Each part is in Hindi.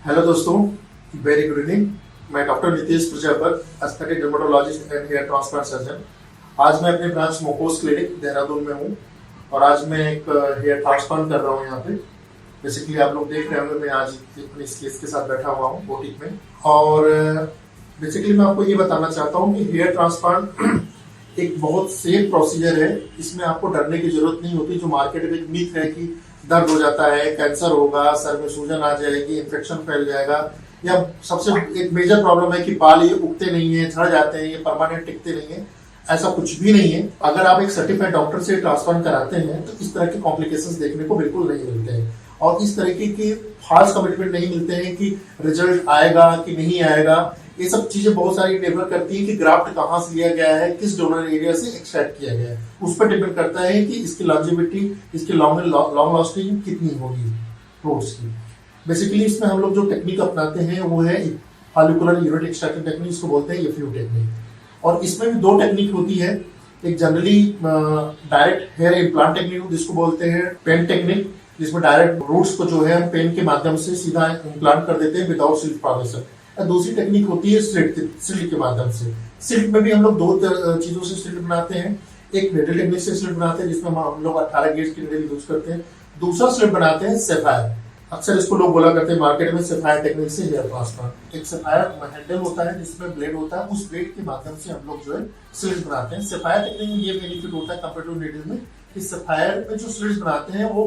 हेलो दोस्तों, वेरी गुड इवनिंग। मैं doctor Nitesh Prajapat, aesthetic dermatologist and hair transplant surgeon. आज मैं अपने ब्रांच मोकोस क्लिनिक देहरादून में हूँ और आज मैं एक हेयर ट्रांसप्लांट कर रहा हूँ यहाँ पे। बेसिकली आप लोग देख रहे होंगे मैं आज अपने इस केस के साथ बैठा हुआ हूँ बोटिक में। और बेसिकली मैं आपको ये बताना चाहता हूँ कि हेयर ट्रांसप्लांट एक बहुत सेफ प्रोसीजर है। इसमें आपको डरने की जरूरत नहीं होती। जो मार्केट में एक मिथ है कि दर्द हो जाता है, कैंसर होगा, सर में सूजन आ जाएगी, इन्फेक्शन फैल जाएगा, या सबसे एक मेजर प्रॉब्लम है कि बाल ये उगते नहीं है, झड़ जाते हैं, ये परमानेंट टिकते नहीं है। ऐसा कुछ भी नहीं है। अगर आप एक सर्टिफाइड डॉक्टर से ट्रांसप्लांट कराते हैं तो इस तरह के कॉम्प्लिकेशंस देखने को बिल्कुल नहीं मिलते हैं और इस तरीके के फॉल्स कमिटमेंट नहीं मिलते हैं कि रिजल्ट आएगा कि नहीं आएगा। ये सब चीजें बहुत सारी निर्भर करती है कि ग्राफ्ट कहाँ से लिया गया है, किस डोनर एरिया से एक्सट्रैक्ट किया गया है। उस पर डिपेंड करता है कि इसकी लॉन्जेविटी, इसकी लॉन्ग लास्टिंग कितनी होगी फ्रूट्स की। बेसिकली इसमें हम लोग जो टेक्निक अपनाते हैं वो है फॉलिकुलर यूनिट एक्सट्रैक्शन टेक्निक, इसको बोलते हैं एफयू टेक्निक। और इसमें भी दो टेक्निक होती है। एक generally direct hair implant technique जिसको बोलते हैं पेन टेक्निक, जिसमें डायरेक्ट रूट्स को जो है हम पेन के माध्यम से सीधा इम्प्लांट कर देते हैं विदाउट सिल्क फॉर्मेशन। दूसरी टेक्निक होती है सिल्क के माध्यम से। सिल्क में भी हम लोग दो चीजों से सिल्क बनाते हैं। एक निडल टेक्निक से सिल्क बनाते हैं जिसमें हम लोग 18 गेज की निडल यूज करते हैं। दूसरा सिल्क बनाते हैं सेफायर। अक्सर इसको लोग बोला करते हैं मार्केट में सेफायर टेक्निक से हेयर ट्रांसप्लांट। एक सेफायर हैंडल होता है जिसमें ब्लेड होता है, उस ब्लेड के माध्यम से हम लोग जो है स्लिट्स बनाते हैं। सेफायर टेक्निक में ये बेनिफिट होता है कंपेयर टू निडल में कि सेफायर में जो स्लिट्स बनाते हैं वो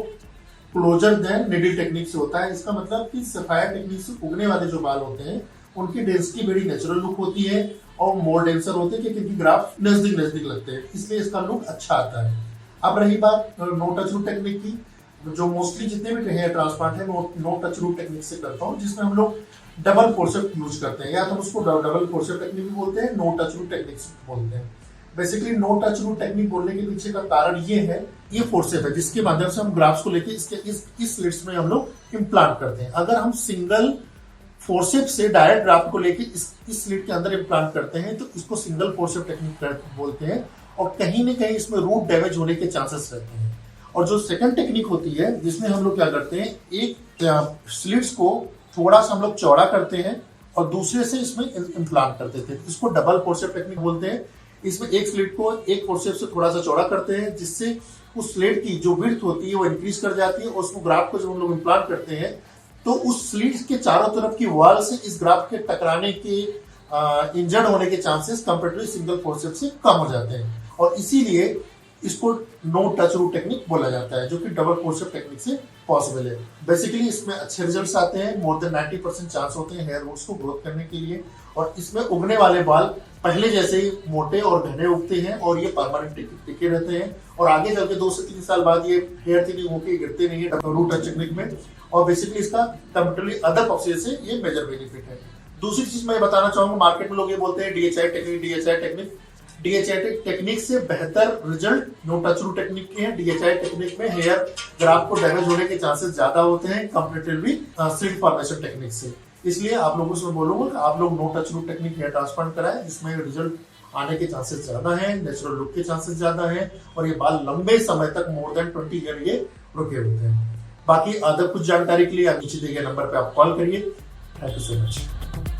क्लोजर देन निडल टेक्निक से होता है। इसका मतलब कि सेफायर टेक्निक से उगने वाले जो बाल होते हैं उनकी डेंसिटी बड़ी नेचुरल लुक होती है और मोर डेंसर होते हैं क्योंकि ग्राफ नजदीक नजदीक लगते हैं, इसलिए इसका लुक अच्छा आता है। अब रही बात नो टच रूट टेक्निक की, जो मोस्टली जितने भी हेयर ट्रांसप्लांट है नो टच रूट टेक्निक से करता हूँ, जिसमें हम लोग डबल फोर्सेप्स यूज करते हैं, या तो हम उसको डबल फोर्सेप टेक्निक भी बोलते हैं, नो टच रूट टेक्निक बोलते हैं। Basically no touch root technique बोलने के पीछे का कारण ये है, ये फोर्सेप है जिसके माध्यम से हम ग्राफ्स को लेके इस स्लिट्स में हम लोग इम्प्लांट करते हैं। अगर हम सिंगल फोर्सेप से डायरेक्ट ग्राफ्ट को लेके इस स्लिट के अंदर इम्प्लांट करते हैं तो इसको सिंगल फोर्सेप टेक्निक बोलते हैं और कहीं न कहीं इसमें रूट डैमेज होने के चांसेस रहते हैं। और जो सेकंड टेक्निक होती है जिसमें हम लोग क्या करते हैं, एक स्लिट्स को थोड़ा सा हम लोग चौड़ा करते हैं और दूसरे से इसमें इम्प्लांट कर देते हैं, इसको डबल फोर्सेप टेक्निक बोलते हैं। इसमें एक स्लिट को एक फोर्सेप से थोड़ा सा चौड़ा करते हैं जिससे उस स्लिट की जो विड्थ होती है वो इंक्रीज कर जाती है और उसको ग्राफ्ट को जब हम लोग इम्प्लांट करते हैं तो उस स्लिट्स के चारों तरफ की वॉल से इस ग्राफ्ट के टकराने के इंजर्ड होने के चांसेस कंपेरेटिवली सिंगल फोर्सेप से कम हो जाते हैं और इसीलिए इसको नो टच रूट टेक्निक बोला जाता है, जो कि डबल फोर्सेप टेक्निक से पॉसिबल है। बेसिकली इसमें अच्छे रिजल्ट्स आते हैं, मोर देन 90% चांस होते हैं हेयर रूट्स को ग्रोथ करने के लिए और इसमें उगने वाले बाल पहले जैसे ही मोटे और घने उगते हैं और ये परमानेंट टिके रहते हैं और आगे चल के 2 से 3 साल बाद ये हेयर थिनिंग होकर गिरते नहीं है रूट टच टेक्निक में। और बेसिकली इसका कंपेरेटिवली अदर प्रोसीजर से ये मेजर बेनिफिट है। दूसरी चीज मैं बताना चाहूंगा, मार्केट में लोग ये बोलते हैं डीएचआई टेक्निक। डीएचआई टेक्निक से बेहतर result no touch root technique के हैं। डीएचआई टेक्निक में हेयर ग्राफ्ट को डैमेज होने के चांसेस ज्यादा होते हैं कंपेरेटिवली स्लिट फॉर्मेशन टेक्निक से। इसलिए आप लोगों से बोलूंगा कि आप लोग no touch root technique hair transplant कराएं, जिसमें रिजल्ट आने के चांसेस ज्यादा है, नेचुरल लुक के चांसेस ज्यादा है और ये बाल लंबे समय तक मोर देन 20 ईयर ये रुके होते हैं। बाकी अदर कुछ जानकारी के लिए आप नीचे दिए गए नंबर पे आप कॉल करिए। Thank you so much.